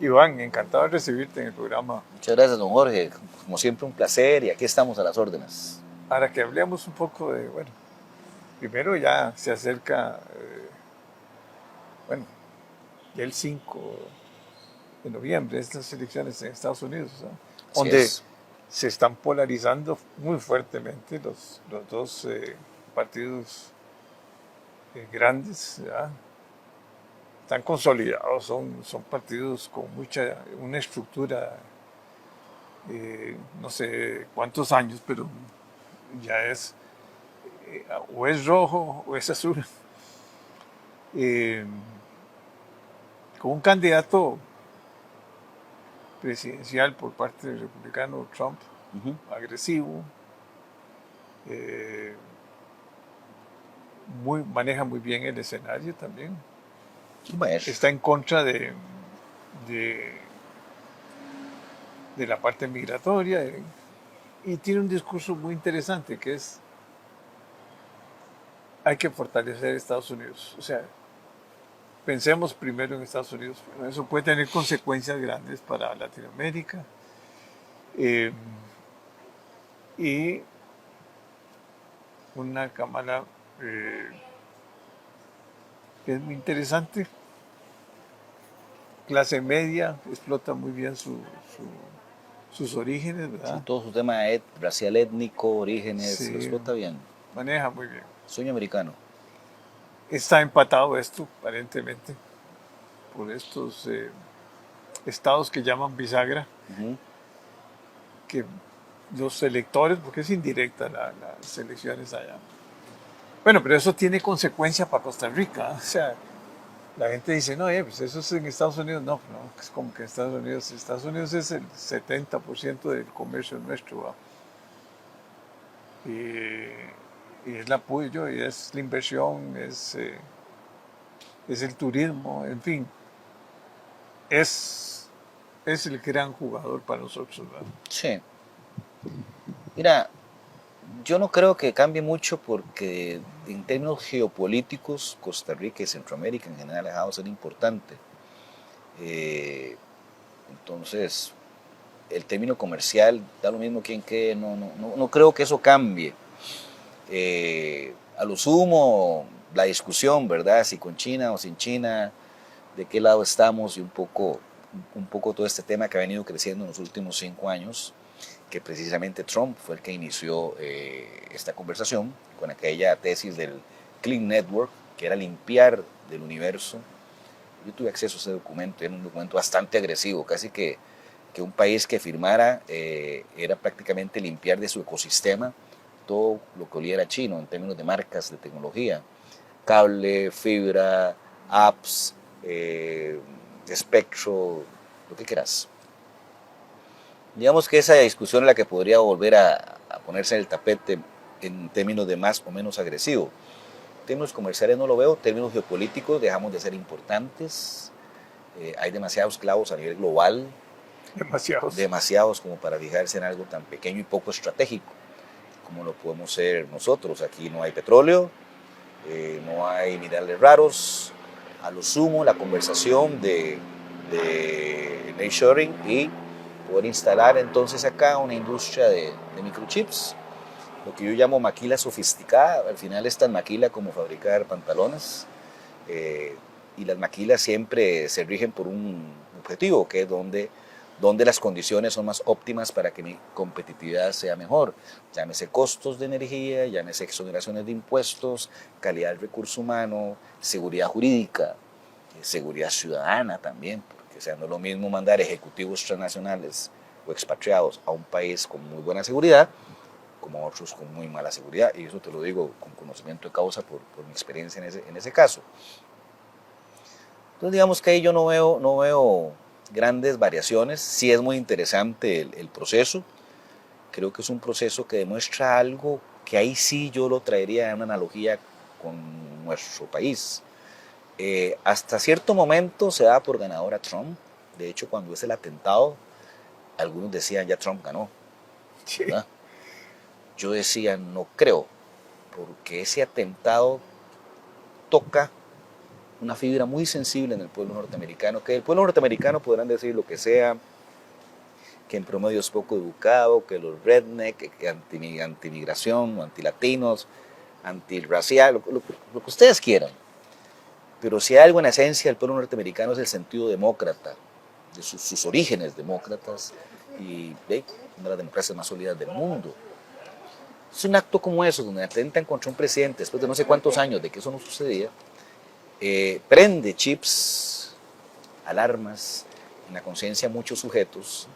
Iván, encantado de recibirte en el programa. Muchas gracias, don Jorge. Como siempre, un placer y aquí estamos a las órdenes. Para que hablemos un poco de, bueno, primero ya se acerca, bueno, ya el 5 de noviembre, estas elecciones en Estados Unidos, ¿no? Así Donde es. se están polarizando muy fuertemente los dos partidos grandes, ¿verdad? Están consolidados, son partidos con una estructura, no sé cuántos años, pero ya o es rojo o es azul, eh, con un candidato presidencial por parte del republicano Trump, Ujú. agresivo, eh, maneja muy bien el escenario también, Bueno, está en contra de, de la parte migratoria y tiene un discurso muy interesante que es hay que fortalecer Estados Unidos. O sea, pensemos primero en Estados Unidos. Bueno, eso puede tener consecuencias grandes para Latinoamérica. Eh, y una cámara que es muy interesante, clase media, explota muy bien sus orígenes, sí, ¿verdad? todo su tema racial, étnico, orígenes, lo Sí, explota bien. maneja muy bien. Sueño americano. Está empatado esto, aparentemente, por estos estados que llaman bisagra, Ujú. que los electores, porque es indirecta las elecciones allá. Bueno, pero eso tiene consecuencia para Costa Rica. O sea, la gente dice, no, pues eso es en Estados Unidos. No, no, es como que Estados Unidos es el 70% del comercio nuestro. ¿Va? Y es el apoyo, y es la inversión, es el turismo, en fin, es, es el gran jugador para nosotros. ¿Va? Sí. Mira, yo no creo que cambie mucho porque en términos geopolíticos, Costa Rica y Centroamérica en general ha dejado de ser importante. Eh, entonces, el término comercial da lo mismo quien quede, no creo que eso cambie. A lo sumo, la discusión, ¿verdad? Si con China o sin China, de qué lado estamos y un poco todo este tema que ha venido creciendo en los últimos 5 años, que precisamente Trump fue el que inició esta conversación con aquella tesis del Clean Network, que era limpiar del universo. Yo tuve acceso a ese documento, era un documento bastante agresivo, casi que un país que firmara era prácticamente limpiar de su ecosistema todo lo que oliera chino en términos de marcas de tecnología, cable, fibra, apps, espectro, lo que quieras. Digamos que esa discusión es la que podría volver a ponerse en el tapete en términos de más o menos agresivo. En términos comerciales no lo veo, en términos geopolíticos dejamos de ser importantes, hay demasiados clavos a nivel global, Demasiados. demasiados como para fijarse en algo tan pequeño y poco estratégico como lo podemos ser nosotros. Aquí no hay petróleo, no hay minerales raros, a lo sumo la conversación de nearshoring y poder instalar entonces acá una industria de microchips, lo que yo llamo maquila sofisticada. Al final es tan maquila como fabricar pantalones, eh, y las maquilas siempre se rigen por un objetivo, que es donde las condiciones son más óptimas para que mi competitividad sea mejor. Llámese costos de energía, llámese exoneraciones de impuestos, calidad del recurso humano, seguridad jurídica, seguridad ciudadana también, porque o sea, no es lo mismo mandar ejecutivos transnacionales o expatriados a un país con muy buena seguridad como a otros con muy mala seguridad, y eso te lo digo con conocimiento de causa por mi experiencia en ese caso. Entonces digamos que ahí yo no veo grandes variaciones. Sí es muy interesante el proceso. Creo que es un proceso que demuestra algo que ahí sí yo lo traería en una analogía con nuestro país. Hasta cierto momento se da por ganador a Trump. De hecho, cuando es el atentado, algunos decían ya Trump ganó, Sí. ¿verdad? Yo decía no creo, porque ese atentado toca una fibra muy sensible en el pueblo norteamericano, que el pueblo norteamericano podrán decir lo que sea, que en promedio es poco educado, que los redneck, que anti-migración, anti-latinos, anti-racial, lo que ustedes quieran. Pero si hay algo en la esencia del pueblo norteamericano es el sentido demócrata, de sus orígenes demócratas, y una de las democracias más sólidas del mundo. Es un acto como eso, donde atentan contra un presidente, después de no sé cuántos años de que eso no sucedía, prende chips, alarmas en la conciencia de muchos sujetos,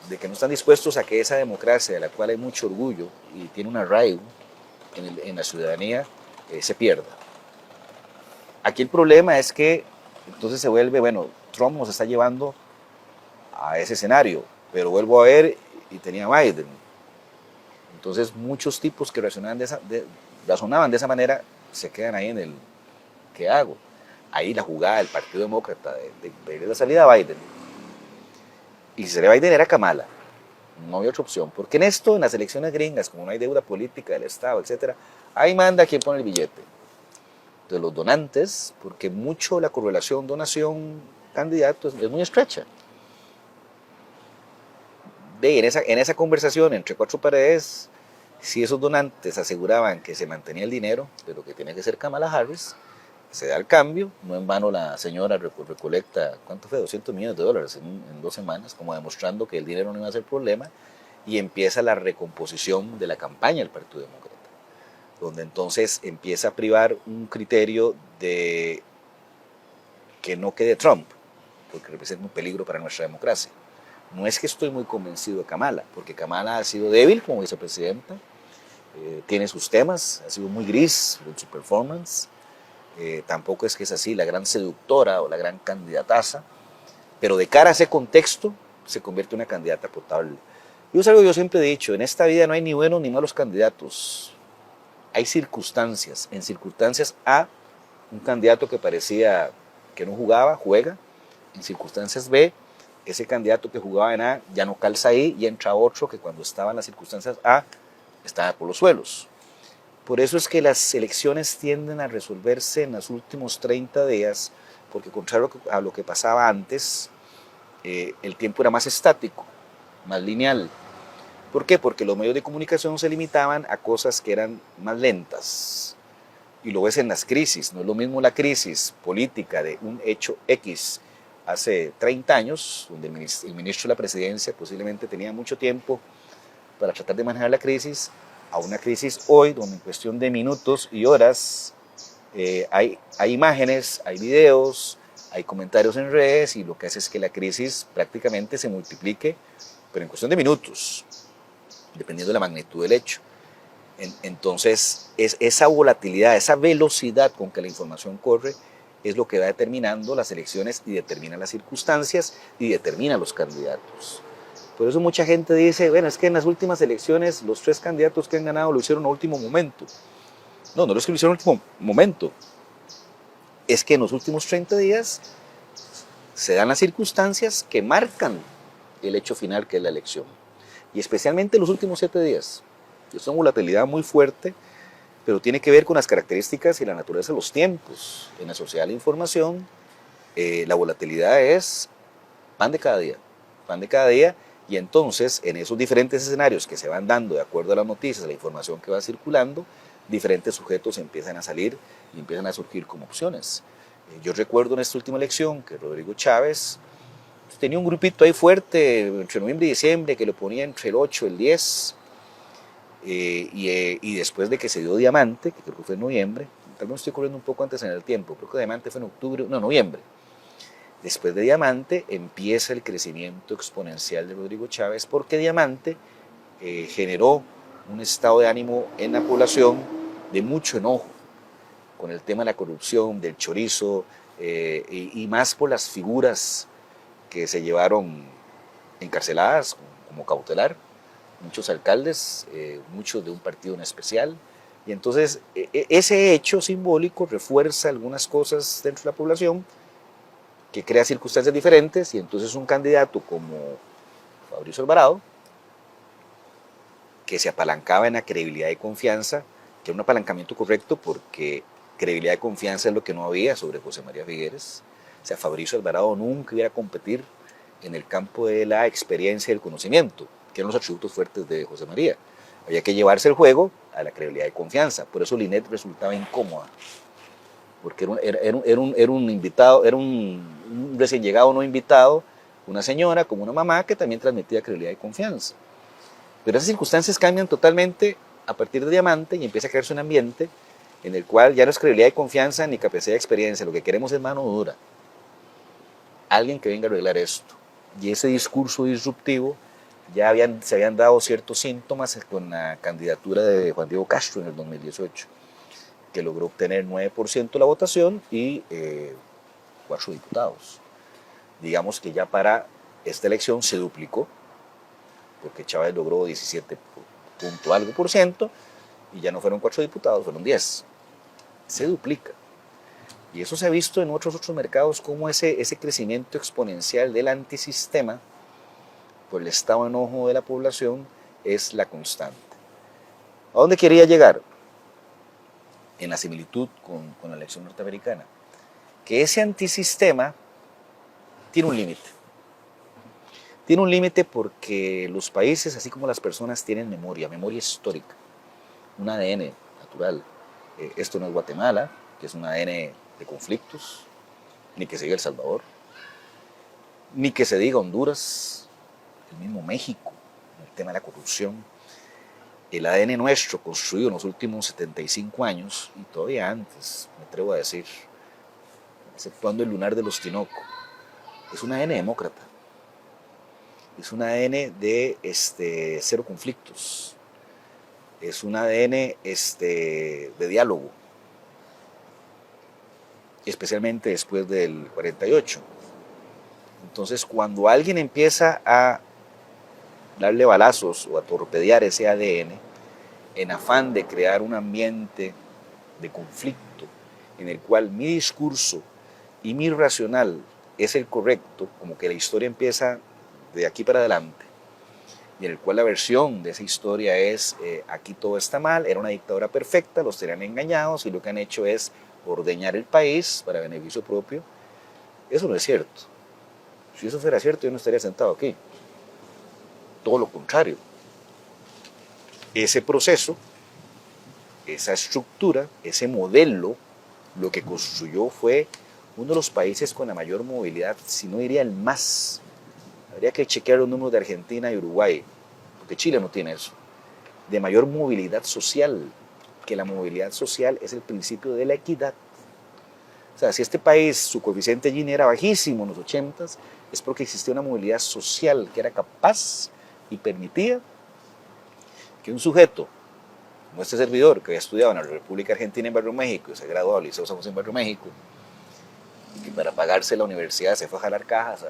de que no están dispuestos a que esa democracia, de la cual hay mucho orgullo y tiene un arraigo en la ciudadanía, se pierda. Aquí el problema es que entonces se vuelve, bueno, Trump nos está llevando a ese escenario, pero vuelvo a ver y tenía Biden. Entonces muchos tipos que razonaban de esa manera se quedan ahí en el ¿qué hago? Ahí la jugada del Partido Demócrata de pedirle la salida a Biden. Y si salía Biden era Kamala. No había otra opción. Porque en esto, en las elecciones gringas, como no hay deuda política del Estado, etc., ahí manda quien pone el billete. De los donantes, porque mucho la correlación donación-candidato es muy estrecha. En esa conversación entre cuatro paredes, si esos donantes aseguraban que se mantenía el dinero, pero que tenía que ser Kamala Harris, se da el cambio, no en vano la señora recolecta, ¿cuánto fue? $200 millones en 2 semanas, como demostrando que el dinero no iba a ser problema, y empieza la recomposición de la campaña del Partido Demócrata, donde entonces empieza a privar un criterio de que no quede Trump, porque representa un peligro para nuestra democracia. No es que estoy muy convencido de Kamala, porque Kamala ha sido débil como vicepresidenta, tiene sus temas, ha sido muy gris en su performance, tampoco es que es así la gran seductora o la gran candidataza, pero de cara a ese contexto se convierte en una candidata potable. Y es algo que yo siempre he dicho, en esta vida no hay ni buenos ni malos candidatos, hay circunstancias, en circunstancias A, un candidato que parecía que no jugaba, juega, en circunstancias B, ese candidato que jugaba en A ya no calza ahí y entra otro que cuando estaba en las circunstancias A estaba por los suelos. Por eso es que las elecciones tienden a resolverse en los últimos 30 días, porque contrario a lo que pasaba antes, el tiempo era más estático, más lineal. ¿Por qué? Porque los medios de comunicación se limitaban a cosas que eran más lentas. Y lo ves en las crisis, no es lo mismo la crisis política de un hecho X hace 30 años, donde el ministro de la presidencia posiblemente tenía mucho tiempo para tratar de manejar la crisis, a una crisis hoy, donde en cuestión de minutos y horas hay imágenes, hay videos, hay comentarios en redes, y lo que hace es que la crisis prácticamente se multiplique, pero en cuestión de minutos, dependiendo de la magnitud del hecho. Entonces, esa volatilidad, esa velocidad con que la información corre, es lo que va determinando las elecciones y determina las circunstancias y determina los candidatos. Por eso mucha gente dice, bueno, es que en las últimas elecciones los 3 candidatos que han ganado lo hicieron a último momento. No, no es que lo hicieron a último momento. Es que en los últimos 30 días se dan las circunstancias que marcan el hecho final, que es la elección. Y especialmente en los últimos 7 días. Es una volatilidad muy fuerte, pero tiene que ver con las características y la naturaleza de los tiempos. En la sociedad de la información, la volatilidad es pan de cada día. Pan de cada día. Y entonces, en esos diferentes escenarios que se van dando de acuerdo a las noticias, a la información que va circulando, diferentes sujetos empiezan a salir y empiezan a surgir como opciones. Yo recuerdo en esta última elección que Rodrigo Chávez tenía un grupito ahí fuerte entre noviembre y diciembre que lo ponía entre el 8 y el 10, y después de que se dio Diamante, que creo que fue en noviembre, tal vez estoy corriendo un poco antes en el tiempo, creo que Diamante fue en octubre, no, noviembre. Después de Diamante empieza el crecimiento exponencial de Rodrigo Chávez, porque Diamante generó un estado de ánimo en la población de mucho enojo con el tema de la corrupción, del chorizo, y más por las figuras que se llevaron encarceladas como cautelar, muchos alcaldes, muchos de un partido en especial. Y entonces ese hecho simbólico refuerza algunas cosas dentro de la población, que crea circunstancias diferentes, y entonces un candidato como Fabricio Alvarado, que se apalancaba en la credibilidad y confianza, que era un apalancamiento correcto porque credibilidad y confianza es lo que no había sobre José María Figueres. O sea, Fabricio Alvarado nunca iba a competir en el campo de la experiencia y el conocimiento, que eran los atributos fuertes de José María. Había que llevarse el juego a la credibilidad y confianza. Por eso Linet resultaba incómoda, porque era un invitado, era un recién llegado no invitado, una señora como una mamá que también transmitía credibilidad y confianza. Pero esas circunstancias cambian totalmente a partir de Diamante y empieza a crearse un ambiente en el cual ya no es credibilidad y confianza ni capacidad de experiencia, lo que queremos es mano dura. Alguien que venga a arreglar esto. Y ese discurso disruptivo ya se habían dado ciertos síntomas con la candidatura de Juan Diego Castro en el 2018, que logró obtener 9% de la votación y 4 diputados. Digamos que ya para esta elección se duplicó, porque Chávez logró 17 punto algo por ciento, y ya no fueron 4 diputados, fueron 10. Se duplica. Y eso se ha visto en otros mercados como ese crecimiento exponencial del antisistema por el estado de enojo de la población es la constante. ¿A dónde quería llegar? En la similitud con la elección norteamericana. Que ese antisistema tiene un límite. Tiene un límite porque los países, así como las personas, tienen memoria histórica, un ADN natural. Esto no es Guatemala, que es un ADN de conflictos, ni que se diga El Salvador, ni que se diga Honduras, el mismo México, el tema de la corrupción. El ADN nuestro, construido en los últimos 75 años, y todavía antes, me atrevo a decir, exceptuando el lunar de los Tinoco, es un ADN demócrata. Es un ADN de cero conflictos. Es un ADN de diálogo, especialmente después del 48. Entonces, cuando alguien empieza a darle balazos o a torpedear ese ADN en afán de crear un ambiente de conflicto en el cual mi discurso y mi racional es el correcto, como que la historia empieza de aquí para adelante, y en el cual la versión de esa historia es aquí todo está mal, era una dictadura perfecta, los tenían engañados y lo que han hecho es ordeñar el país para beneficio propio. Eso no es cierto. Si eso fuera cierto, yo no estaría sentado aquí. Todo lo contrario. Ese proceso, esa estructura, ese modelo, lo que construyó fue uno de los países con la mayor movilidad, si no diría el más. Habría que chequear los números de Argentina y Uruguay, porque Chile no tiene eso, de mayor movilidad social, que la movilidad social es el principio de la equidad. O sea, si este país, su coeficiente Gini era bajísimo en los 80s, es porque existía una movilidad social que era capaz y permitía que un sujeto, como este servidor, que había estudiado en la República Argentina en Barrio México y se graduó del Liceo San José en Barrio México, y que para pagarse la universidad se fue a jalar cajas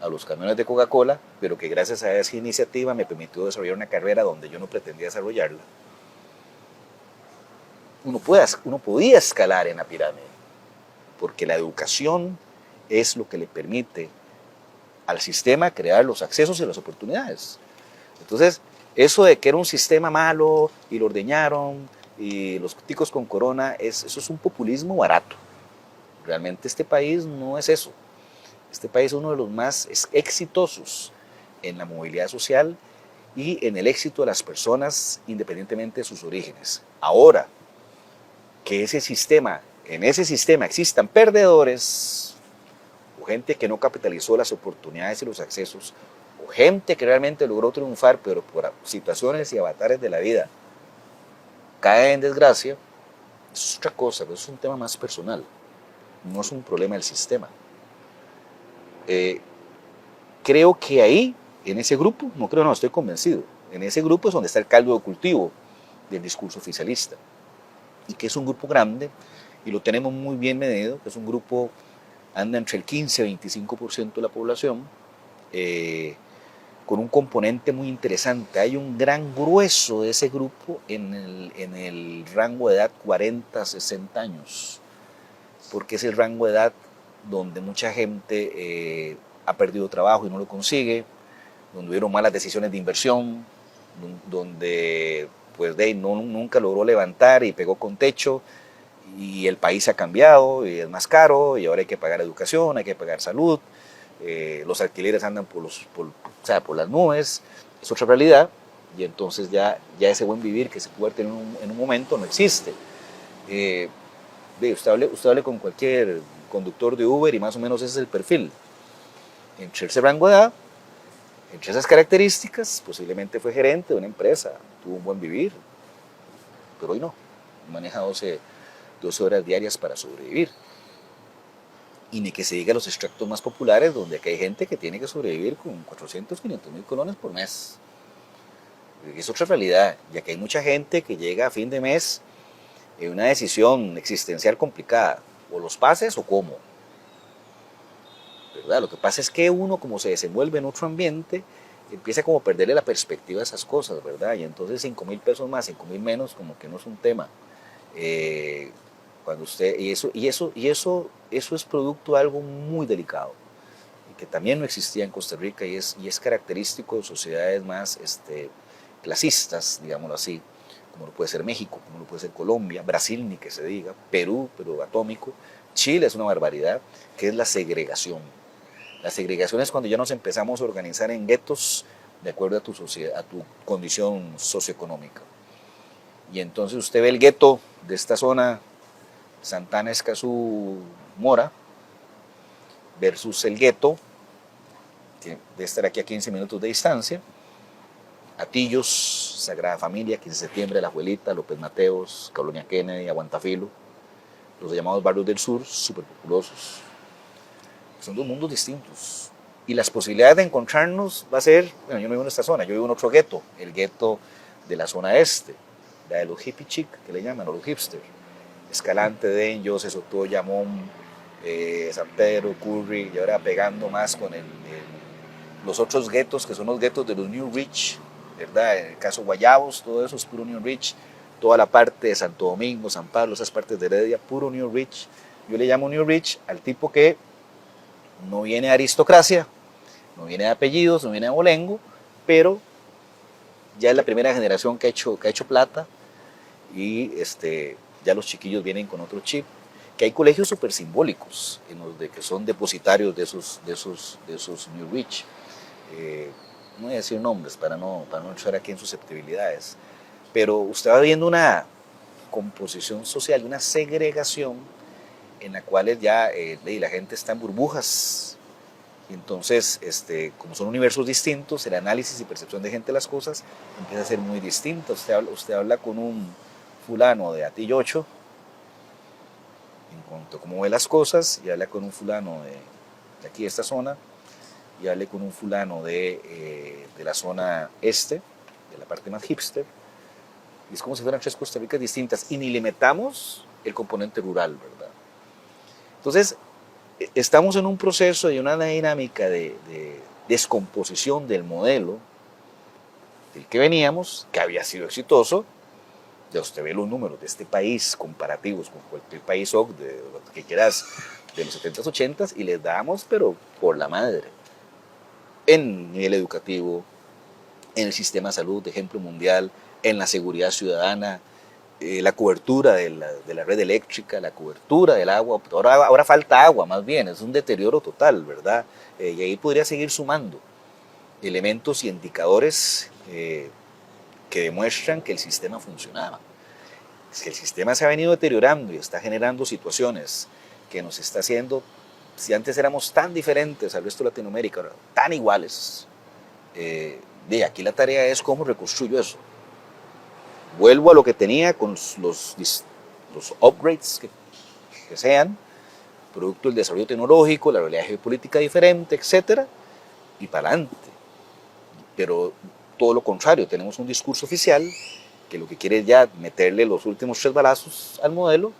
a los camiones de Coca-Cola, pero que gracias a esa iniciativa me permitió desarrollar una carrera donde yo no pretendía desarrollarla. Uno podía escalar en la pirámide, porque la educación es lo que le permite al sistema crear los accesos y las oportunidades. Entonces, eso de que era un sistema malo y lo ordeñaron y los ticos con corona, eso es un populismo barato. Realmente este país no es eso. Este país es uno de los más exitosos en la movilidad social y en el éxito de las personas independientemente de sus orígenes. Ahora, que en ese sistema existan perdedores, o gente que no capitalizó las oportunidades y los accesos, o gente que realmente logró triunfar, pero por situaciones y avatares de la vida cae en desgracia, eso es otra cosa, pero eso es un tema más personal, no es un problema del sistema. Creo que ahí, en ese grupo, estoy convencido, en ese grupo es donde está el caldo de cultivo del discurso oficialista, y que es un grupo grande, y lo tenemos muy bien medido, que es un grupo, anda entre el 15 y 25% de la población, con un componente muy interesante. Hay un gran grueso de ese grupo en el rango de edad 40-60 años, porque es el rango de edad donde mucha gente ha perdido trabajo y no lo consigue, donde hubieron malas decisiones de inversión, donde pues nunca logró levantar y pegó con techo, y el país ha cambiado y es más caro y ahora hay que pagar educación, hay que pagar salud, los alquileres andan por las nubes, es otra realidad, y entonces ya ese buen vivir que se puede tener en un momento no existe. Usted hable con cualquier conductor de Uber y más o menos ese es el perfil. Entre ese rango de edad, entre esas características, posiblemente fue gerente de una empresa, tuvo un buen vivir, pero hoy no, maneja 12 horas diarias para sobrevivir. Y ni que se diga los extractos más populares, donde aquí hay gente que tiene que sobrevivir con 400, 500 mil colones por mes. Es otra realidad, ya que hay mucha gente que llega a fin de mes en una decisión existencial complicada, o los pases o cómo. ¿Verdad? Lo que pasa es que uno, como se desenvuelve en otro ambiente, empieza como a perderle la perspectiva a esas cosas, ¿verdad? Y entonces 5.000 pesos más, 5.000 menos, como que no es un tema. Cuando usted, eso es producto de algo muy delicado, y que también no existía en Costa Rica, y es característico de sociedades más clasistas, digámoslo así, como lo puede ser México, como lo puede ser Colombia, Brasil ni que se diga, Perú, pero atómico, Chile es una barbaridad, que es la segregación. La segregación es cuando ya nos empezamos a organizar en guetos de acuerdo a tu condición socioeconómica. Y entonces usted ve el gueto de esta zona, Santana, Escazú, Mora, versus el gueto, que debe estar aquí a 15 minutos de distancia, Atillos, Sagrada Familia, 15 de septiembre, La Abuelita, López Mateos, Colonia Kennedy, Aguantafilo, los llamados barrios del sur, súper populosos. Son dos mundos distintos. Y las posibilidades de encontrarnos va a ser, bueno, yo no vivo en esta zona, yo vivo en otro gueto, el gueto de la zona este, la de los hippie chic, que le llaman, o los hipsters. Escalante, Den, José Soto, Yamón, San Pedro, Curry, y ahora pegando más con los otros guetos, que son los guetos de los New Rich, ¿verdad? En el caso Guayabos, todo eso es puro New Rich, toda la parte de Santo Domingo, San Pablo, esas partes de Heredia, puro New Rich. Yo le llamo New Rich al tipo que no viene de aristocracia, no viene de apellidos, no viene de abolengo, pero ya es la primera generación que ha hecho plata, y ya los chiquillos vienen con otro chip, que hay colegios súper simbólicos en los que son depositarios de esos New Rich. No voy a decir nombres para no entrar aquí en susceptibilidades, pero usted va viendo una composición social, una segregación en la cual ya la gente está en burbujas. Y entonces, como son universos distintos, el análisis y percepción de gente de las cosas empieza a ser muy distinta. Usted habla con un fulano de Atillocho en cuanto a cómo ve las cosas, y habla con un fulano de aquí de esta zona, y hable con un fulano de la zona este, de la parte más hipster, y es como si fueran tres Costa Ricas distintas, y ni le metamos el componente rural, ¿verdad? Entonces, estamos en un proceso de una dinámica de descomposición del modelo del que veníamos, que había sido exitoso. Ya usted ve los números de este país comparativos con cualquier país de lo que quieras, de los 70s, 80s, y les damos, pero por la madre, en nivel educativo, en el sistema de salud, de ejemplo mundial, en la seguridad ciudadana, la cobertura de la red eléctrica, la cobertura del agua. Ahora falta agua, más bien, es un deterioro total, ¿verdad? Y ahí podría seguir sumando elementos y indicadores que demuestran que el sistema funcionaba. Es que el sistema se ha venido deteriorando y está generando situaciones que nos está haciendo, si antes éramos tan diferentes al resto de Latinoamérica, ahora tan iguales, de aquí la tarea es cómo reconstruyo eso. Vuelvo a lo que tenía con los upgrades que sean, producto del desarrollo tecnológico, la realidad geopolítica diferente, etcétera, y para adelante. Pero todo lo contrario, tenemos un discurso oficial que lo que quiere es ya meterle los últimos 3 balazos al modelo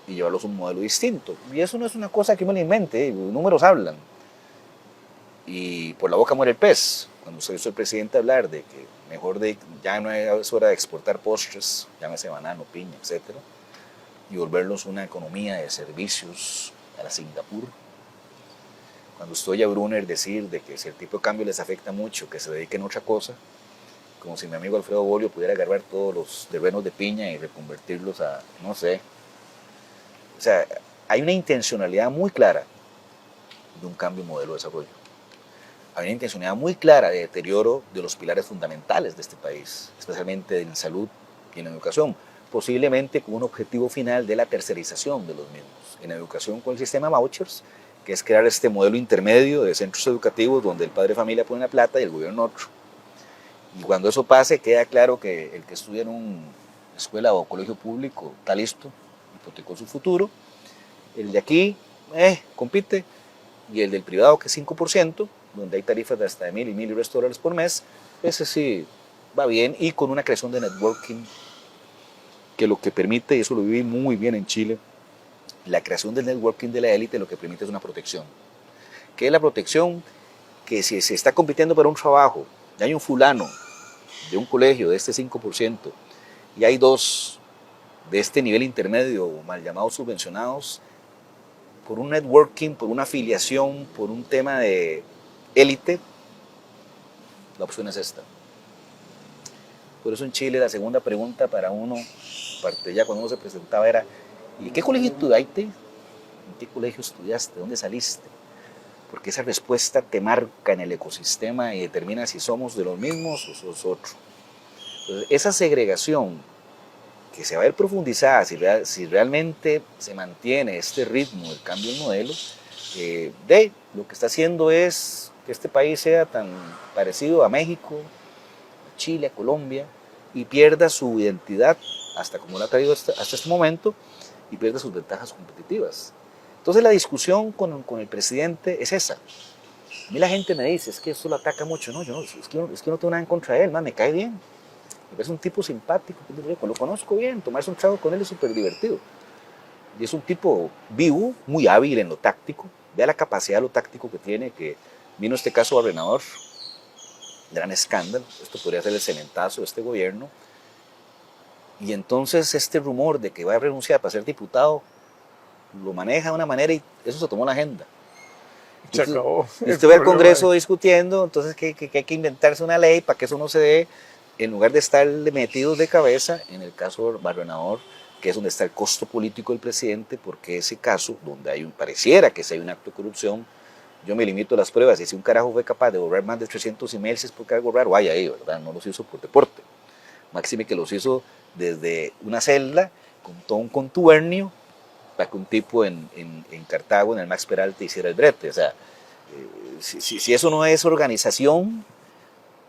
y llevarlos a un modelo distinto. Y eso no es una cosa que me lo invente, los números hablan. Y por la boca muere el pez. Cuando usted hizo el presidente hablar de que ya no es hora de exportar postres, llámese banano, piña, etc., y volverlos una economía de servicios a la Singapur. Cuando usted oye a Brunner decir de que si el tipo de cambio les afecta mucho, que se dediquen a otra cosa, como si mi amigo Alfredo Bolio pudiera agarrar todos los terrenos de piña y reconvertirlos a, no sé. O sea, hay una intencionalidad muy clara de un cambio de modelo de desarrollo. Hay una intencionalidad muy clara de deterioro de los pilares fundamentales de este país, especialmente en salud y en educación, posiblemente con un objetivo final de la tercerización de los mismos. En educación con el sistema vouchers, que es crear este modelo intermedio de centros educativos donde el padre de familia pone la plata y el gobierno otro. Y cuando eso pase, queda claro que el que estudia en una escuela o colegio público está listo, hipotecó su futuro. El de aquí compite, y el del privado, que es 5%, donde hay tarifas de hasta de $1,000 y $1,000 por mes, ese sí va bien, y con una creación de networking que lo que permite, y eso lo viví muy bien en Chile, la creación del networking de la élite lo que permite es una protección. ¿Qué es la protección? Que si se está compitiendo para un trabajo y hay un fulano de un colegio de este 5% y hay dos de este nivel intermedio, mal llamados subvencionados, por un networking, por una afiliación, por un tema de élite, la opción es esta. Por eso en Chile la segunda pregunta para uno, aparte ya cuando uno se presentaba, era ¿y qué colegio estudiaste? ¿En qué colegio estudiaste? ¿De dónde saliste? Porque esa respuesta te marca en el ecosistema y determina si somos de los mismos o sos otro. Entonces, esa segregación que se va a ver profundizada si realmente se mantiene este ritmo del cambio de modelo, lo que está haciendo es que este país sea tan parecido a México, a Chile, a Colombia, y pierda su identidad, hasta como la ha traído hasta este momento, y pierda sus ventajas competitivas. Entonces la discusión con el presidente es esa. A mí la gente me dice, es que esto lo ataca mucho. No, es que no tengo nada en contra de él, me cae bien. Es un tipo simpático, lo conozco bien, tomarse un trago con él es súper divertido. Y es un tipo vivo, muy hábil en lo táctico. Vea la capacidad de lo táctico que tiene, que vino este caso Barrenador, gran escándalo. Esto podría ser el cementazo de este gobierno. Y entonces este rumor de que va a renunciar para ser diputado, lo maneja de una manera y eso se tomó en la agenda. Se acabó. Y usted ve al Congreso discutiendo, entonces que hay que inventarse una ley para que eso no se dé, en lugar de estar metidos de cabeza en el caso Barrenador, que es donde está el costo político del presidente, porque ese caso, donde pareciera que hay un acto de corrupción, yo me limito a las pruebas, y si un carajo fue capaz de borrar más de 300 emails es porque algo raro hay ahí, ¿verdad? No los hizo por deporte. Máxime que los hizo desde una celda, con todo un contubernio, para que un tipo en Cartago, en el Max Peralta, hiciera el brete. O sea, si eso no es organización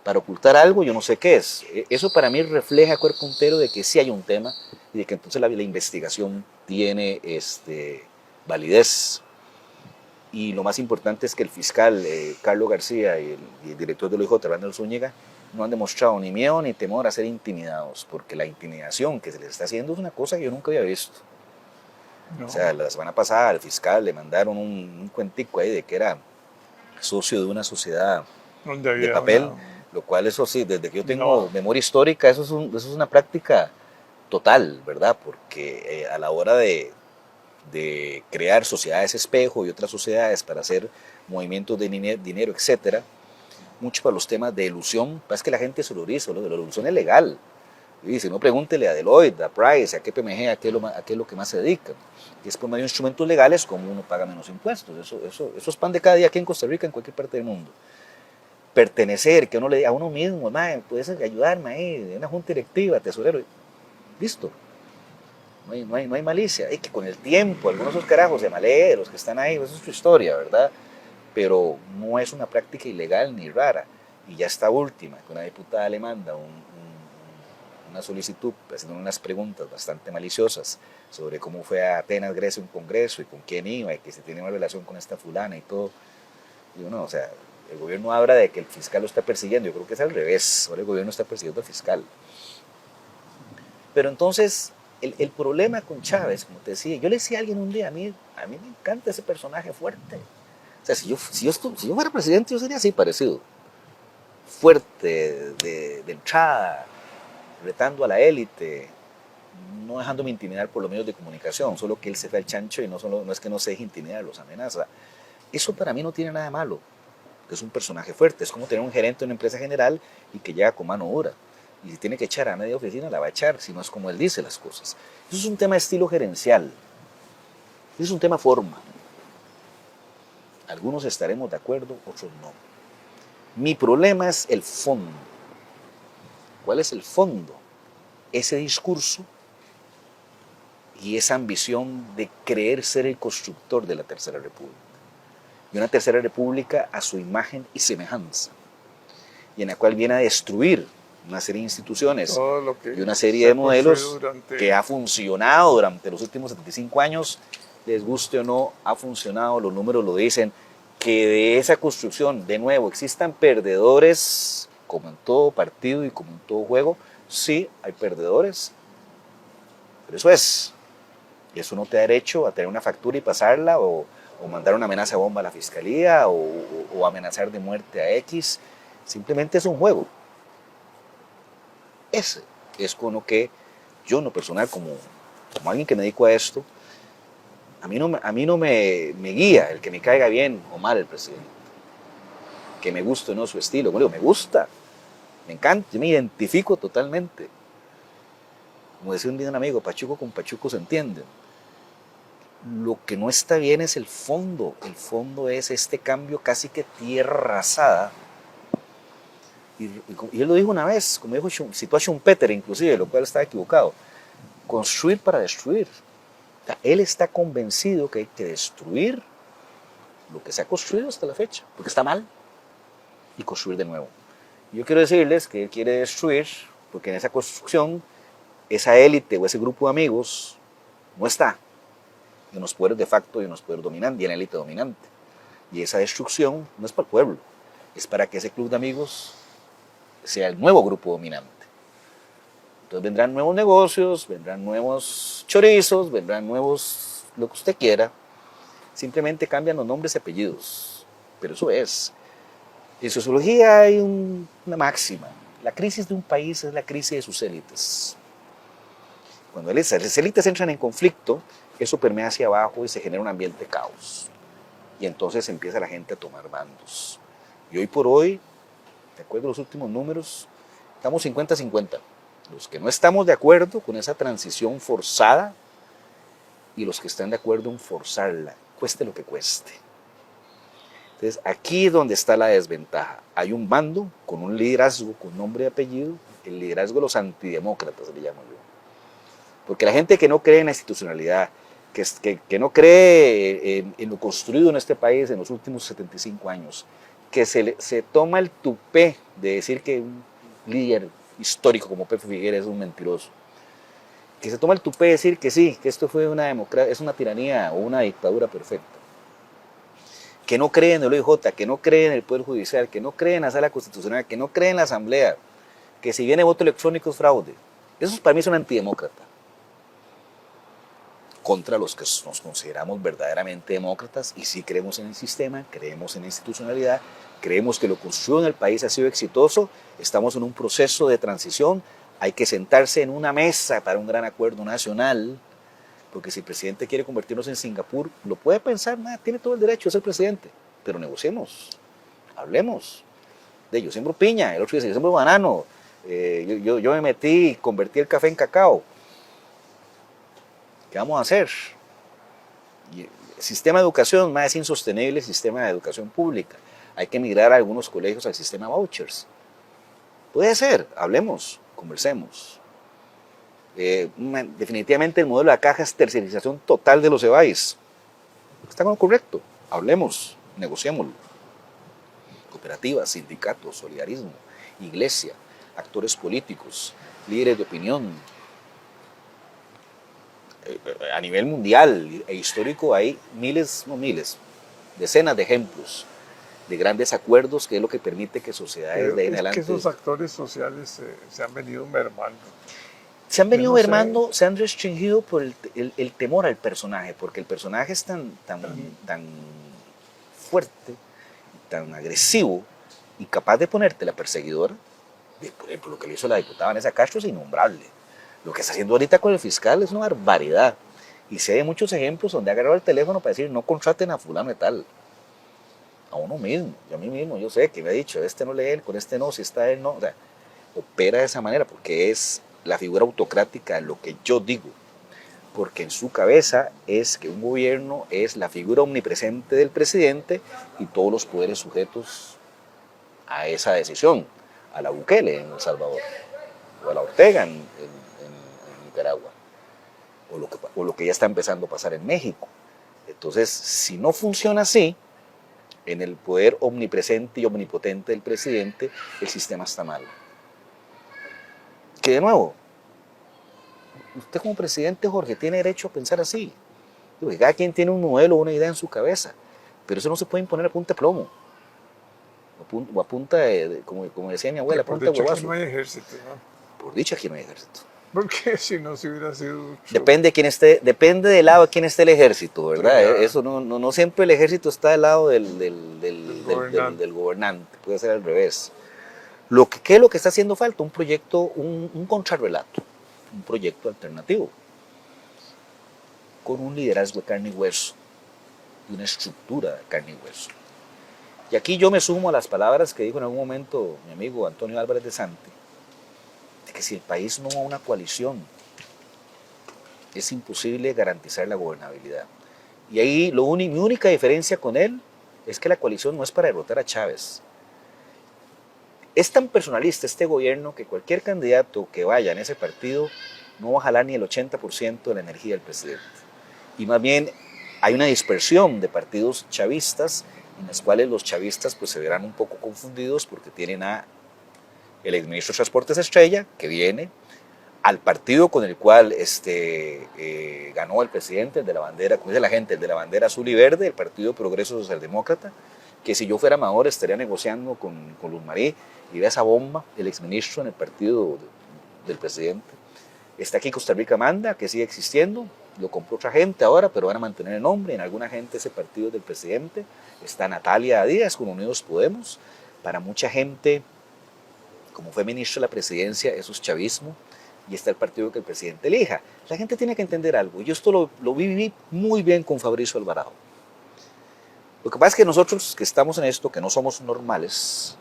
para ocultar algo, yo no sé qué es. Eso para mí refleja a cuerpo entero de que sí hay un tema y de que entonces la investigación tiene validez. Y lo más importante es que el fiscal Carlos García y el director del OIJ, Randall Zúñiga, no han demostrado ni miedo ni temor a ser intimidados, porque la intimidación que se les está haciendo es una cosa que yo nunca había visto. No. O sea, la semana pasada al fiscal le mandaron un cuentico ahí de que era socio de una sociedad de papel, lo cual eso sí, desde que yo tengo memoria histórica, eso es una práctica total, ¿verdad? Porque a la hora de crear sociedades espejo y otras sociedades para hacer movimientos de dinero, etcétera, mucho para los temas de ilusión, es que la gente se lo dice, la ilusión es legal. Y si no, pregúntele a Deloitte, a Price, a KPMG, a qué es lo que más se dedican. Y es por medio de instrumentos legales como uno paga menos impuestos. Eso es pan de cada día aquí en Costa Rica, en cualquier parte del mundo. Pertenecer, que uno le diga a uno mismo, puedes ayudarme ahí, en una junta directiva, tesorero, listo. No hay malicia. Y que con el tiempo, algunos de esos carajos de maleros que están ahí, eso es su historia, ¿verdad? Pero no es una práctica ilegal ni rara. Y ya esta última, que una diputada le manda una solicitud, haciendo unas preguntas bastante maliciosas sobre cómo fue a Atenas, Grecia, un congreso y con quién iba y que se tiene una relación con esta fulana y todo. Digo, no, o sea, el gobierno habla de que el fiscal lo está persiguiendo, yo creo que es al revés, ahora el gobierno está persiguiendo al fiscal. Pero entonces, el problema con Chávez, como te decía, yo le decía a alguien un día, a mí me encanta ese personaje fuerte. O sea, si yo fuera presidente, yo sería así parecido. Fuerte, de entrada, retando a la élite, no dejándome intimidar por los medios de comunicación, solo que él se fue al chancho y no es que no se deje intimidar, los amenaza. Eso para mí no tiene nada de malo, que es un personaje fuerte, es como tener un gerente de una empresa general y que llega con mano dura. Y si tiene que echar a media oficina, la va a echar, si no es como él dice las cosas. Eso es un tema de estilo gerencial. Eso es un tema forma. Algunos estaremos de acuerdo, otros no. Mi problema es el fondo. ¿Cuál es el fondo? Ese discurso y esa ambición de creer ser el constructor de la Tercera República. Y una Tercera República a su imagen y semejanza. Y en la cual viene a destruir una serie de instituciones y una serie de modelos que ha funcionado durante los últimos 75 años, les guste o no, ha funcionado, los números lo dicen, que de esa construcción, de nuevo, existan perdedores, como en todo partido y como en todo juego, sí hay perdedores, pero eso no te da derecho a tener una factura y pasarla, o mandar una amenaza de bomba a la fiscalía, o amenazar de muerte a X, simplemente es un juego. Ese es con lo que yo en lo personal, como alguien que me dedico a esto, a mí no me guía el que me caiga bien o mal el presidente, que me guste o no su estilo. Bueno, me gusta, me encanta, yo me identifico totalmente. Como decía un día un amigo, Pachuco con Pachuco se entienden. Lo que no está bien es el fondo. El fondo es este cambio casi que tierra arrasada. Y él lo dijo una vez, como dijo, citó a Schumpeter inclusive, lo cual estaba equivocado. Construir para destruir. O sea, él está convencido que hay que destruir lo que se ha construido hasta la fecha, porque está mal, y construir de nuevo. Yo quiero decirles que él quiere destruir, porque en esa construcción, esa élite o ese grupo de amigos no está en los poderes de facto y en los poderes dominantes y en la élite dominante. Y esa destrucción no es para el pueblo, es para que ese club de amigos sea el nuevo grupo dominante. Entonces vendrán nuevos negocios, vendrán nuevos chorizos, vendrán nuevos, lo que usted quiera. Simplemente cambian los nombres y apellidos. Pero eso es. En sociología hay una máxima. La crisis de un país es la crisis de sus élites. Cuando las élites entran en conflicto, eso permea hacia abajo y se genera un ambiente de caos. Y entonces empieza la gente a tomar bandos. Y hoy por hoy, de acuerdo a los últimos números, estamos 50-50. Los que no estamos de acuerdo con esa transición forzada y los que están de acuerdo en forzarla, cueste lo que cueste. Entonces, aquí es donde está la desventaja. Hay un bando con un liderazgo con nombre y apellido, el liderazgo de los antidemócratas, le llamo yo. Porque la gente que no cree en la institucionalidad, que no cree en lo construido en este país en los últimos 75 años, que se toma el tupé de decir que un líder histórico como Pepe Figueres es un mentiroso, que se toma el tupé de decir que sí, que esto fue una democracia, es una tiranía o una dictadura perfecta, que no cree en el OIJ, que no cree en el Poder Judicial, que no cree en la Sala Constitucional, que no cree en la Asamblea, que si viene voto electrónico es fraude. Esos para mí son antidemócratas. Contra los que nos consideramos verdaderamente demócratas y sí creemos en el sistema, creemos en la institucionalidad, creemos que lo construido en el país ha sido exitoso, estamos en un proceso de transición, hay que sentarse en una mesa para un gran acuerdo nacional, porque si el presidente quiere convertirnos en Singapur, lo puede pensar, tiene todo el derecho a ser presidente, pero negociemos, hablemos. Yo siembro piña, el otro dice, yo siembro banano, yo me metí y convertí el café en cacao. ¿Qué vamos a hacer? El sistema de educación más es insostenible, el sistema de educación pública. Hay que migrar a algunos colegios al sistema vouchers. Puede ser, hablemos, conversemos. Definitivamente el modelo de la caja es tercerización total de los EBAIS. Está con lo correcto, hablemos, negociémoslo. Cooperativas, sindicatos, solidarismo, iglesia, actores políticos, líderes de opinión. A nivel mundial e histórico hay decenas de ejemplos de grandes acuerdos, que es lo que permite que sociedades de ahí en adelante... Es que esos actores sociales se han venido mermando. Se han venido mermando, se han restringido por el temor al personaje, porque el personaje es tan fuerte, tan agresivo y capaz de ponerte la perseguidora. Por ejemplo, lo que le hizo la diputada Vanessa Castro es innombrable. Lo que está haciendo ahorita con el fiscal es una barbaridad. Y sé de muchos ejemplos donde ha agarrado el teléfono para decir, no contraten a fulano de tal. A uno mismo, yo a mí mismo, yo sé que me ha dicho, este no lee él, con este no, si está él no. O sea, opera de esa manera, porque es la figura autocrática de lo que yo digo, porque en su cabeza es que un gobierno es la figura omnipresente del presidente y todos los poderes sujetos a esa decisión, a la Bukele en El Salvador, o a la Ortega en Nicaragua, o lo que ya está empezando a pasar en México. Entonces, si no funciona así, en el poder omnipresente y omnipotente del presidente, el sistema está mal. Que de nuevo, usted como presidente, Jorge, tiene derecho a pensar así. Digo, cada quien tiene un modelo, una idea en su cabeza, pero eso no se puede imponer a punta de plomo, o a punta de como decía mi abuela, a Por punta de dicho, aquí huevazo. no hay ejército, ¿no? Por dicha, aquí no hay ejército. Porque si no, se hubiera sido... Depende de quién esté, depende del lado de quién esté el ejército, ¿verdad? Claro. Eso no siempre el ejército está del lado del Gobernante. del gobernante, puede ser al revés. ¿Qué es lo que está haciendo falta? Un proyecto, un contrarrelato, un proyecto alternativo, con un liderazgo de carne y hueso, y una estructura de carne y hueso. Y aquí yo me sumo a las palabras que dijo en algún momento mi amigo Antonio Álvarez de Santi, de que si el país no va a una coalición, es imposible garantizar la gobernabilidad. Y ahí mi única diferencia con él es que la coalición no es para derrotar a Chávez. Es tan personalista este gobierno que cualquier candidato que vaya en ese partido no va a jalar ni el 80% de la energía del presidente. Y más bien hay una dispersión de partidos chavistas en las cuales los chavistas pues, se verán un poco confundidos porque tienen a el exministro de Transportes Estrella, que viene, al partido con el cual ganó el presidente, el de la bandera, como dice la gente, el de la bandera azul y verde, el Partido Progreso Socialdemócrata, que si yo fuera Amador estaría negociando con Luz Marí y ve esa bomba, el exministro en el partido del presidente. Está aquí Costa Rica Manda, que sigue existiendo, lo compró otra gente ahora, pero van a mantener el nombre, en alguna gente ese partido del presidente. Está Natalia Díaz con Unidos Podemos, para mucha gente, como fue ministro de la presidencia, eso es chavismo, y está el partido que el presidente elija. La gente tiene que entender algo. Yo esto lo viví muy bien con Fabricio Alvarado. Lo que pasa es que nosotros que estamos en esto, que no somos normales,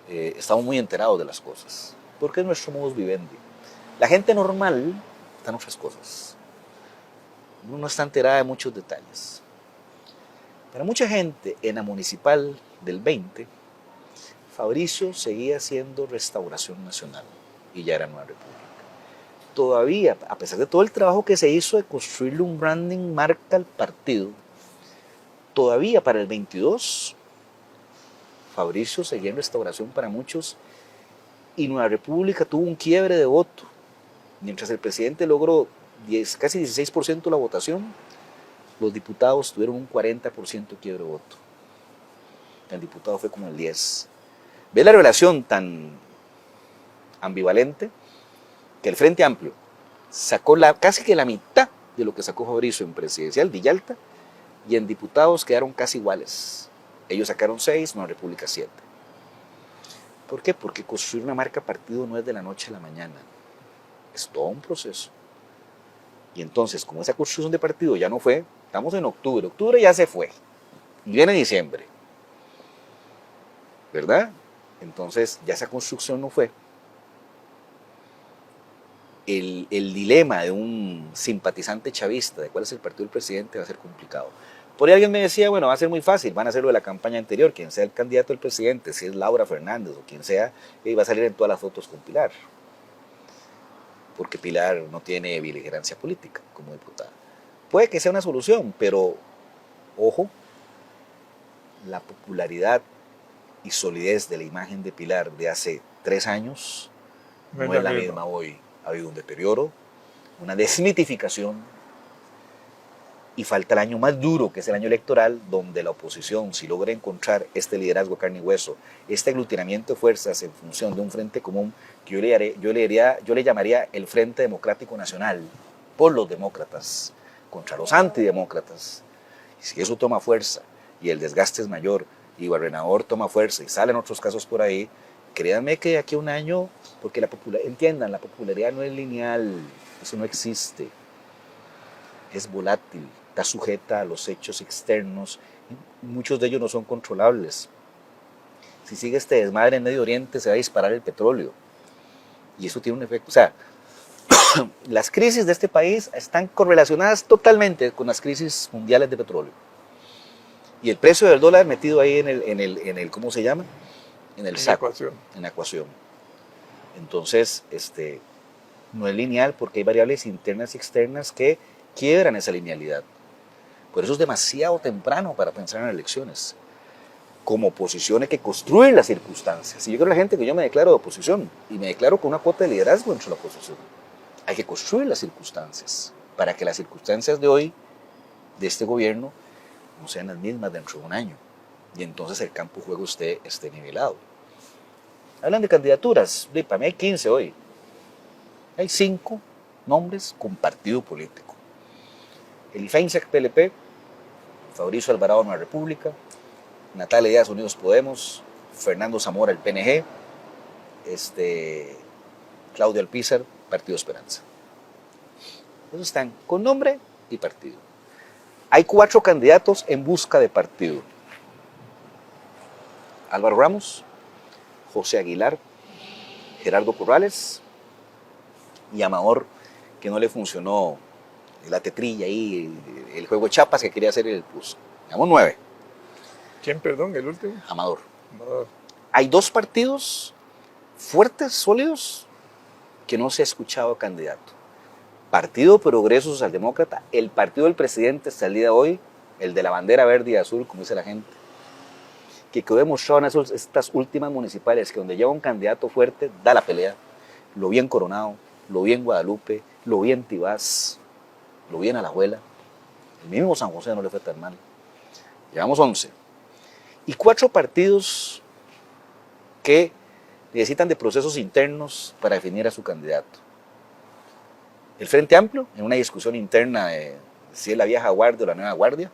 estamos muy enterados de las cosas, porque es nuestro modus vivendi. La gente normal está en otras cosas. Uno no está enterada de muchos detalles. Para mucha gente, en la municipal del 20, Fabricio seguía siendo Restauración Nacional y ya era Nueva República. Todavía, a pesar de todo el trabajo que se hizo de construirle un branding marca al partido, todavía para el 22, Fabricio seguía en Restauración para muchos y Nueva República tuvo un quiebre de voto. Mientras el presidente logró casi 16% de la votación, los diputados tuvieron un 40% de quiebre de voto. El diputado fue como el 10%. Ve la relación tan ambivalente que el Frente Amplio sacó casi que la mitad de lo que sacó Fabricio en presidencial, Villalta, y en diputados quedaron casi iguales. Ellos sacaron 6, Nueva República 7. ¿Por qué? Porque construir una marca partido no es de la noche a la mañana. Es todo un proceso. Y entonces, como esa construcción de partido ya no fue, estamos en octubre ya se fue, y viene diciembre, ¿verdad? Entonces, ya esa construcción no fue. El dilema de un simpatizante chavista de cuál es el partido del presidente va a ser complicado. Por ahí alguien me decía, bueno, va a ser muy fácil, van a hacerlo de la campaña anterior, quien sea el candidato del presidente, si es Laura Fernández o quien sea, va a salir en todas las fotos con Pilar, porque Pilar no tiene beligerancia política como diputada. Puede que sea una solución, pero ojo, la popularidad y solidez de la imagen de Pilar de hace 3 años no es la misma hoy. Ha habido un deterioro, una desmitificación, y falta el año más duro, que es el año electoral, donde la oposición, si logra encontrar este liderazgo carne y hueso, este aglutinamiento de fuerzas en función de un frente común, que yo le llamaría el Frente Democrático Nacional, por los demócratas, contra los antidemócratas. Y si eso toma fuerza, y el desgaste es mayor, y Barrenador toma fuerza, y salen otros casos por ahí, créanme que de aquí a un año, porque entiendan, la popularidad no es lineal, eso no existe, es volátil, está sujeta a los hechos externos, y muchos de ellos no son controlables. Si sigue este desmadre en Medio Oriente, se va a disparar el petróleo, Y eso tiene un efecto, o sea, las crisis de este país están correlacionadas totalmente con las crisis mundiales de petróleo. Y el precio del dólar metido ahí en el ¿cómo se llama? En el En la saco, ecuación. en la ecuación. Entonces, no es lineal porque hay variables internas y externas que quiebran esa linealidad. Por eso es demasiado temprano para pensar en elecciones. Como oposición hay que construir las circunstancias. Y yo creo que la gente que yo me declaro de oposición y me declaro con una cuota de liderazgo dentro de la oposición. Hay que construir las circunstancias para que las circunstancias de hoy, de este gobierno, no sean las mismas dentro de un año. Y entonces el campo de juego esté nivelado. Hablan de candidaturas. Para mí hay 15 hoy. Hay 5 nombres con partido político. El IFEINSEC PLP, Fabricio Alvarado Nueva República, Natalia Díaz Unidos Podemos, Fernando Zamora el PNG, Claudio Alpizar, Partido Esperanza. Esos están con nombre y partido. Hay 4 candidatos en busca de partido. Álvaro Ramos, José Aguilar, Gerardo Corrales y Amador, que no le funcionó la tetrilla ahí, el juego de chapas que quería hacer el PUS. Digamos 9. ¿Quién, perdón, el último? Amador. No. Hay 2 partidos fuertes, sólidos, que no se ha escuchado candidato. Partido Progreso Socialdemócrata, el partido del presidente hasta el día de hoy, el de la bandera verde y azul, como dice la gente, que quedó demostrado en estas últimas municipales, que donde lleva un candidato fuerte, da la pelea. Lo vi en Coronado, lo vi en Guadalupe, lo vi en Tibás, lo vi en Alajuela. El mismo San José no le fue tan mal. Llevamos 11. Y 4 partidos que necesitan de procesos internos para definir a su candidato. El Frente Amplio, en una discusión interna de si es la vieja guardia o la nueva guardia,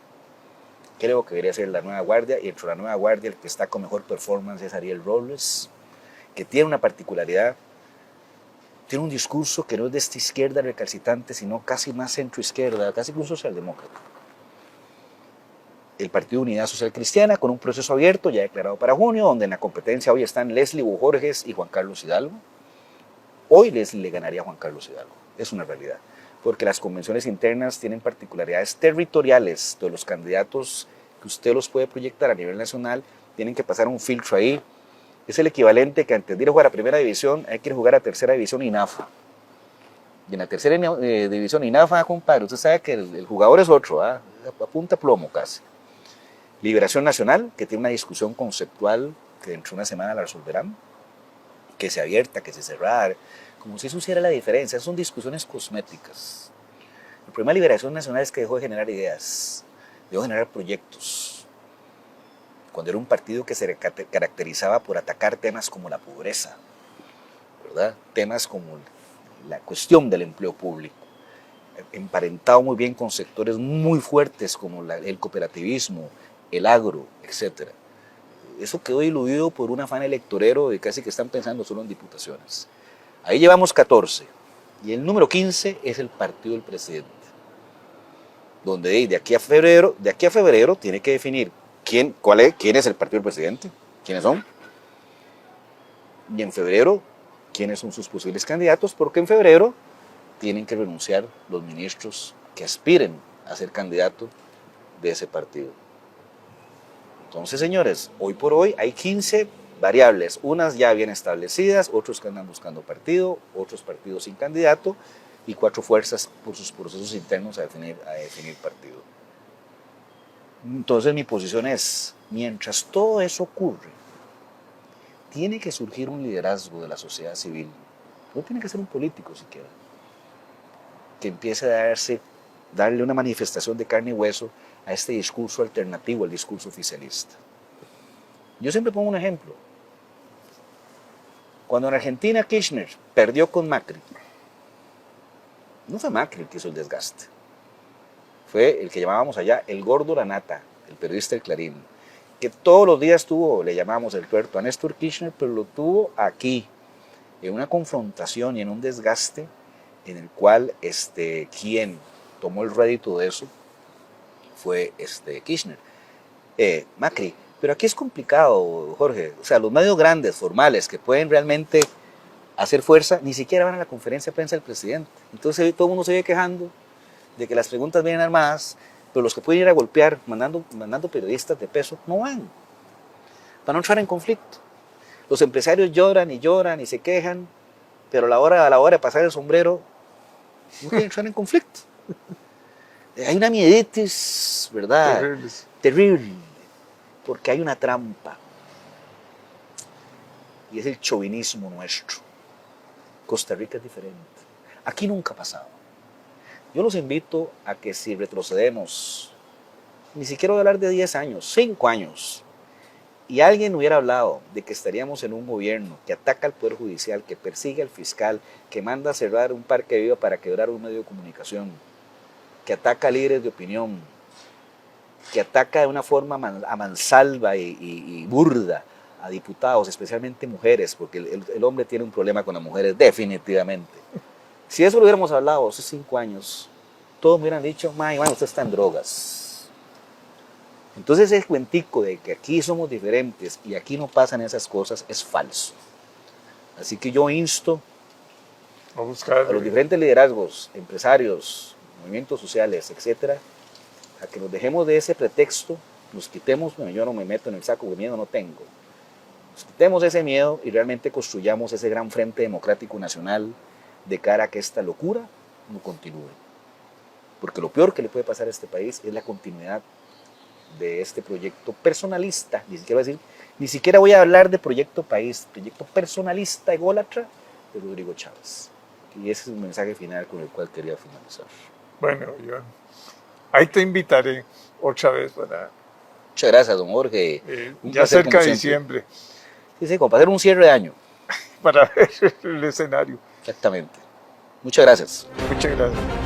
creo que debería ser la nueva guardia, y dentro de la nueva guardia el que está con mejor performance es Ariel Robles, que tiene una particularidad, tiene un discurso que no es de esta izquierda recalcitrante, sino casi más centro-izquierda, casi un socialdemócrata. El Partido Unidad Social Cristiana, con un proceso abierto ya declarado para junio, donde en la competencia hoy están Leslie Bojorges y Juan Carlos Hidalgo. Hoy Leslie le ganaría a Juan Carlos Hidalgo, es una realidad, porque las convenciones internas tienen particularidades territoriales de los candidatos que usted los puede proyectar a nivel nacional, tienen que pasar un filtro ahí. Es el equivalente que antes de ir a jugar a primera división hay que ir a jugar a tercera división INAFA. Y en la tercera división INAFA, compadre, usted sabe que el jugador es otro, a punta plomo casi. Liberación Nacional, que tiene una discusión conceptual que dentro de una semana la resolverán, que se abierta, que se cerrara, como si eso hiciera la diferencia. Son discusiones cosméticas. El problema de Liberación Nacional es que dejó de generar ideas, dejó de generar proyectos. Cuando era un partido que se caracterizaba por atacar temas como la pobreza, ¿verdad? Temas como la cuestión del empleo público, emparentado muy bien con sectores muy fuertes como el cooperativismo, el agro, etc. Eso quedó diluido por un afán electorero de casi que están pensando solo en diputaciones. Ahí llevamos 14, y el número 15 es el partido del presidente, donde de aquí a febrero tiene que definir quién es el partido del presidente, quiénes son, y en febrero quiénes son sus posibles candidatos, porque en febrero tienen que renunciar los ministros que aspiren a ser candidato de ese partido. Entonces, señores, hoy por hoy hay 15 variables, unas ya bien establecidas, otros que andan buscando partido, otros partidos sin candidato, y 4 fuerzas por sus procesos internos a definir partido. Entonces mi posición es, mientras todo eso ocurre, tiene que surgir un liderazgo de la sociedad civil, no tiene que ser un político siquiera, que empiece a darle una manifestación de carne y hueso a este discurso alternativo al discurso oficialista. Yo siempre pongo un ejemplo. Cuando en Argentina Kirchner perdió con Macri, no fue Macri el que hizo el desgaste, fue el que llamábamos allá el gordo la nata, el periodista del Clarín, que todos los días le llamábamos el tuerto a Néstor Kirchner, pero lo tuvo aquí, en una confrontación y en un desgaste en el cual quien tomó el rédito de eso fue Kirchner. Macri. Pero aquí es complicado, Jorge. O sea, los medios grandes, formales, que pueden realmente hacer fuerza, ni siquiera van a la conferencia de prensa del presidente. Entonces todo el mundo se viene quejando de que las preguntas vienen armadas, pero los que pueden ir a golpear, mandando periodistas de peso, no van, para no entrar en conflicto. Los empresarios lloran y se quejan, pero a la hora de pasar el sombrero, no quieren entrar en conflicto. Hay una mieditis, ¿verdad? Terribles. Terrible, porque hay una trampa, y es el chauvinismo nuestro. Costa Rica es diferente. Aquí nunca ha pasado. Yo los invito a que si retrocedemos, ni siquiera voy a hablar de 10 años, 5 años, y alguien hubiera hablado de que estaríamos en un gobierno que ataca al Poder Judicial, que persigue al fiscal, que manda a cerrar un parque vivo para quebrar un medio de comunicación, que ataca a líderes de opinión, que ataca de una forma a mansalva y burda a diputados, especialmente mujeres, porque el hombre tiene un problema con las mujeres, definitivamente. Si eso lo hubiéramos hablado hace 5 años, todos me hubieran dicho, bueno, usted está en drogas. Entonces ese cuentico de que aquí somos diferentes y aquí no pasan esas cosas es falso. Así que yo insto A buscar. a los diferentes liderazgos, empresarios, movimientos sociales, etcétera, a que nos dejemos de ese pretexto, nos quitemos, bueno, yo no me meto en el saco, de miedo no tengo, nos quitemos ese miedo y realmente construyamos ese gran frente democrático nacional de cara a que esta locura no continúe. Porque lo peor que le puede pasar a este país es la continuidad de este proyecto personalista, ni siquiera voy a hablar de proyecto país, proyecto personalista ególatra de Rodrigo Chávez. Y ese es un mensaje final con el cual quería finalizar. Bueno, Iván, ahí te invitaré otra vez para... Muchas gracias, don Jorge. Un ya placer, cerca como de siempre. diciembre, Sí, como para hacer un cierre de año. para ver el escenario. Exactamente. Muchas gracias. Muchas gracias.